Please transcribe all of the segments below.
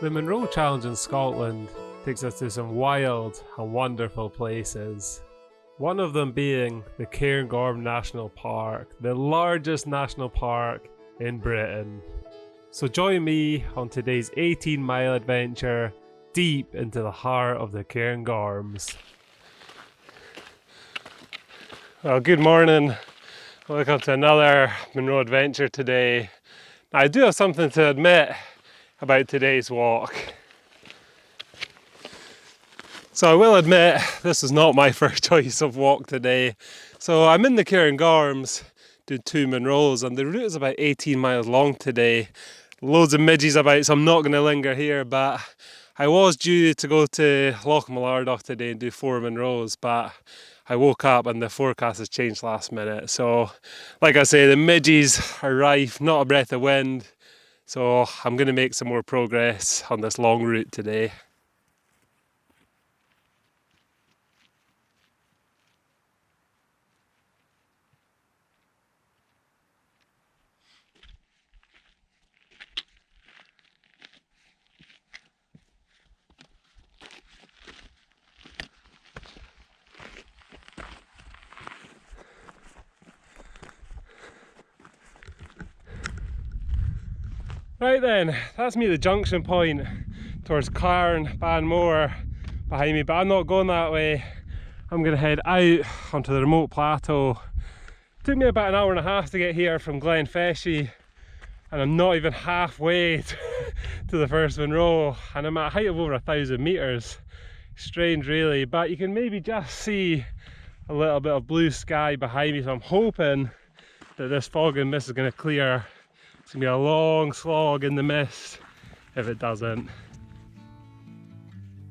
The Munro Challenge in Scotland takes us to some wild and wonderful places. One of them being the Cairngorm National Park, the largest national park in Britain. So join me on today's 18-mile adventure deep into the heart of the Cairngorms. Well, good morning. Welcome to another Munro adventure today. Now, I do have something to admit about today's walk. So I will admit this is not my first choice of walk today. So I'm in the Cairngorms, doing 2 munros, and the route is about 18 miles long today. Loads of midges about, so I'm not going to linger here, but I was due to go to Loch Malardach today and do 4 munros, but I woke up and the forecast has changed last minute. So like I say, the midges are rife, not a breath of wind. So I'm going to make some more progress on this long route today. Right then, that's me, the junction point towards Cairngorm Mountains behind me, but I'm not going that way. I'm going to head out onto the remote plateau. It took me about an hour and a half to get here from Glenfeshie, and I'm not even halfway to the first Munro, and I'm at a height of over 1,000 metres. Strange really, but you can maybe just see a little bit of blue sky behind me, so I'm hoping that this fog and mist is going to clear. It's going to be a long slog in the mist if it doesn't.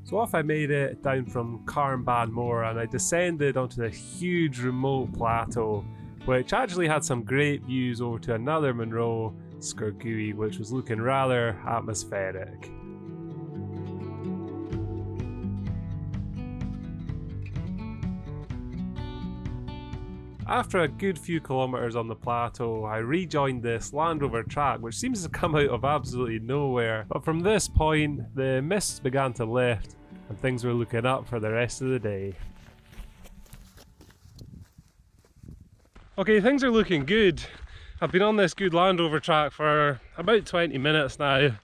So off I made it down from Cairngorm Mountains and I descended onto the huge remote plateau, which actually had some great views over to another Munro, Skergui, which was looking rather atmospheric. After a good few kilometres on the plateau, I rejoined this Land Rover track, which seems to come out of absolutely nowhere. But from this point, the mists began to lift and things were looking up for the rest of the day. Okay, things are looking good. I've been on this good Land Rover track for about 20 minutes now. You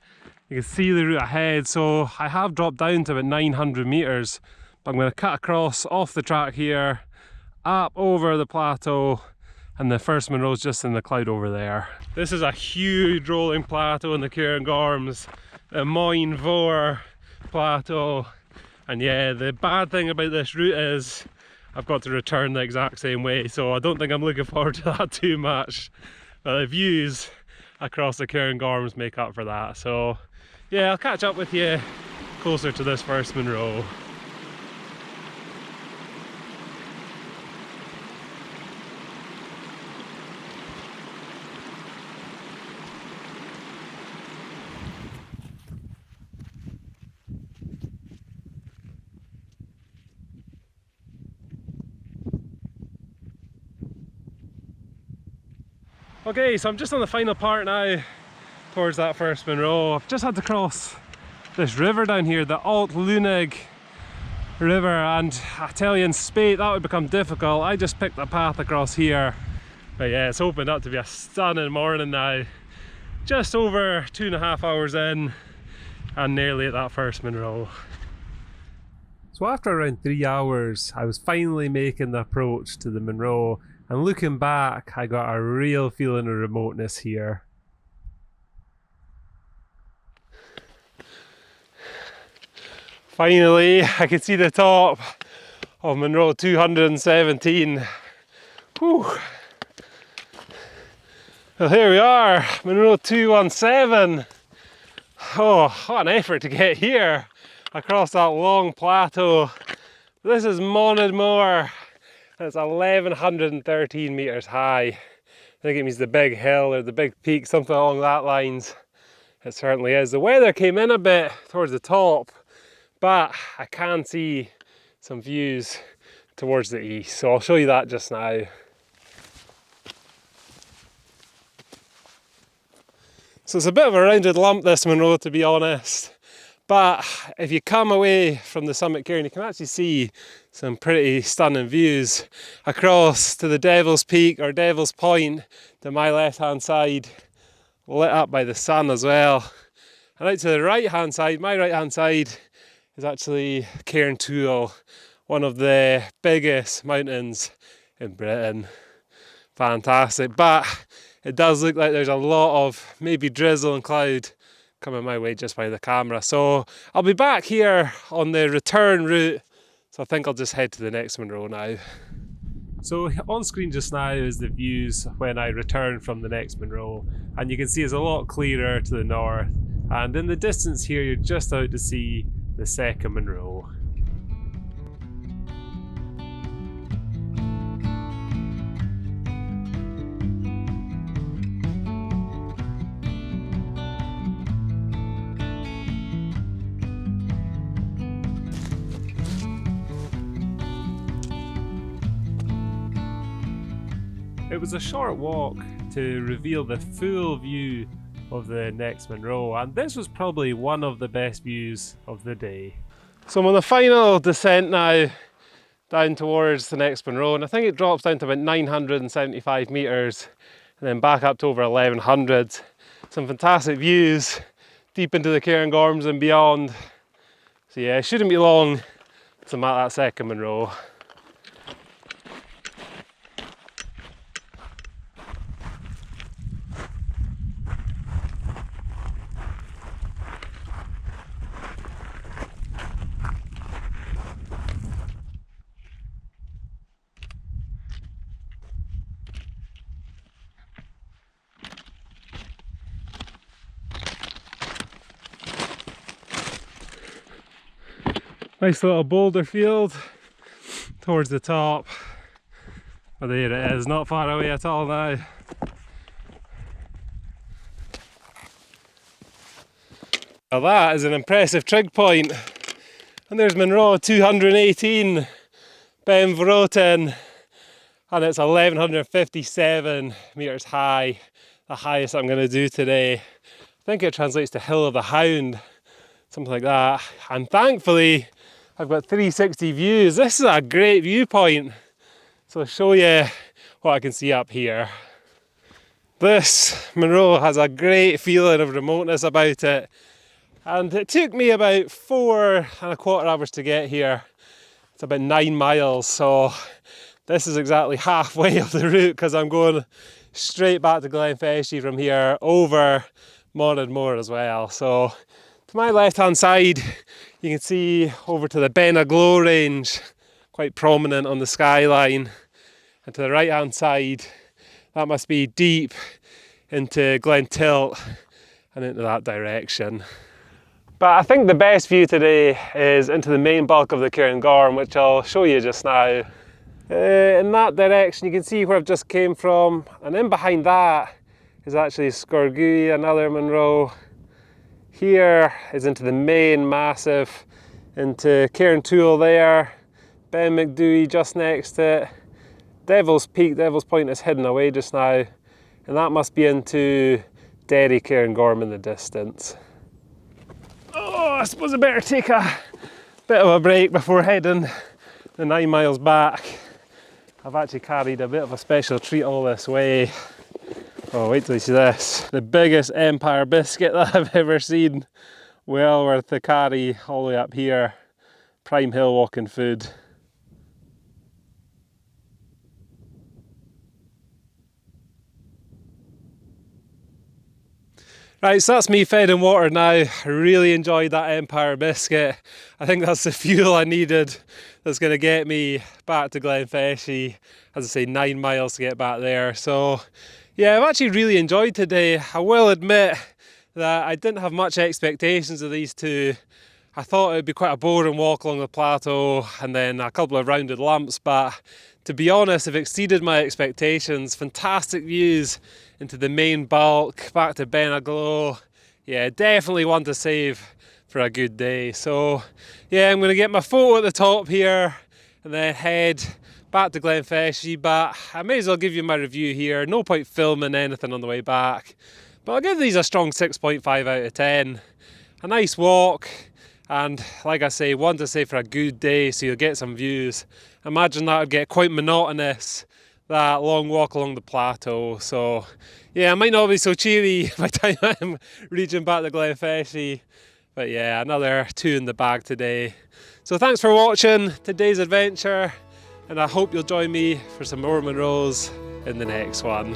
can see the route ahead, so I have dropped down to about 900 metres. But I'm going to cut across off the track here, up over the plateau, and the first Munro's just in the cloud over there. This is a huge rolling plateau in the Cairngorms, the Moine Mhor plateau. And yeah, the bad thing about this route is I've got to return the exact same way, so I don't think I'm looking forward to that too much. But the views across the Cairngorms make up for that. So yeah, I'll catch up with you closer to this first Munro. Okay, so I'm just on the final part now towards that first Munro. I've just had to cross this river down here, the Alt Lunig River, and I tell you, in spate that would become difficult. I just picked the path across here. But yeah, it's opened up to be a stunning morning now. Just over 2.5 hours in and nearly at that first Munro. So after around 3 hours, I was finally making the approach to the Munro. And looking back, I got a real feeling of remoteness here. Finally, I can see the top of Munro 217. Whew. Well, here we are, Munro 217. Oh, what an effort to get here across that long plateau. This is Monadh Mor. It's 1,113 metres high. I think it means the big hill or the big peak, something along that lines. It certainly is. The weather came in a bit towards the top, but I can see some views towards the east, so I'll show you that just now. So it's a bit of a rounded lump, this Munro, to be honest. But if you come away from the summit cairn, you can actually see some pretty stunning views across to the Devil's Peak or Devil's Point to my left hand side, lit up by the sun as well. And out to the right hand side, my right hand side, is actually Cairngorms, one of the biggest mountains in Britain. Fantastic, but it does look like there's a lot of maybe drizzle and cloud coming my way just by the camera. So I'll be back here on the return route, so I think I'll just head to the next Munro now. So on screen just now is the views when I return from the next Munro, and you can see it's a lot clearer to the north, and in the distance here you're just out to see the second Munro. It was a short walk to reveal the full view of the next Munro, and this was probably one of the best views of the day. So I'm on the final descent now down towards the next Munro, and I think it drops down to about 975 metres and then back up to over 1100. Some fantastic views deep into the Cairngorms and beyond. So yeah, it shouldn't be long to I'm at that second Munro. Nice little boulder field towards the top. Oh, there it is, not far away at all now. Well, that is an impressive trig point. And there's Munro 218 Beinn Bhrotain, and it's 1157 metres high, the highest I'm going to do today. I think it translates to Hill of the Hound, something like that. And thankfully, I've got 360 views. This is a great viewpoint. So I'll show you what I can see up here. This Munro has a great feeling of remoteness about it. And it took me about 4.25 hours to get here. It's about 9 miles. So this is exactly halfway of the route because I'm going straight back to Glenfeshie from here over Monadh Mor as well. So to my left hand side, you can see over to the Beinn range, quite prominent on the skyline. And to the right hand side, that must be deep into Glentilt and into that direction. But I think the best view today is into the main bulk of the Cairngorm, which I'll show you just now. In that direction you can see where I've just came from, and in behind that is actually Scorgui, another Munro. Here is into the main massif, into Cairngorms there, Ben McDooey just next to it. Devil's Peak, Devil's Point is hidden away just now, and that must be into Derry Cairngorm in the distance. Oh, I suppose I better take a bit of a break before heading the 9 miles back. I've actually carried a bit of a special treat all this way. Oh, wait till you see this. The biggest Empire biscuit that I've ever seen. Well worth the carry all the way up here. Prime hill walking food. Right, so that's me fed and watered now. I really enjoyed that Empire biscuit. I think that's the fuel I needed that's going to get me back to Glenfeshie. As I say, 9 miles to get back there. So yeah, I've actually really enjoyed today. I will admit that I didn't have much expectations of these two. I thought it would be quite a boring walk along the plateau and then a couple of rounded lumps, but to be honest, it exceeded my expectations. Fantastic views into the main bulk, back to Beinn. Yeah, definitely one to save for a good day. So yeah, I'm going to get my photo at the top here and then head back to Glenfeshie, but I may as well give you my review here. No point filming anything on the way back, but I'll give these a strong 6.5 out of 10. A nice walk, And like I say, one to say for a good day so you'll get some views. Imagine that would get quite monotonous, that long walk along the plateau. So yeah, it might not be so cheery by the time I'm reaching back to Glenfeshie. But yeah, another 2 in the bag today. So thanks for watching today's adventure, and I hope you'll join me for some more Munros in the next one.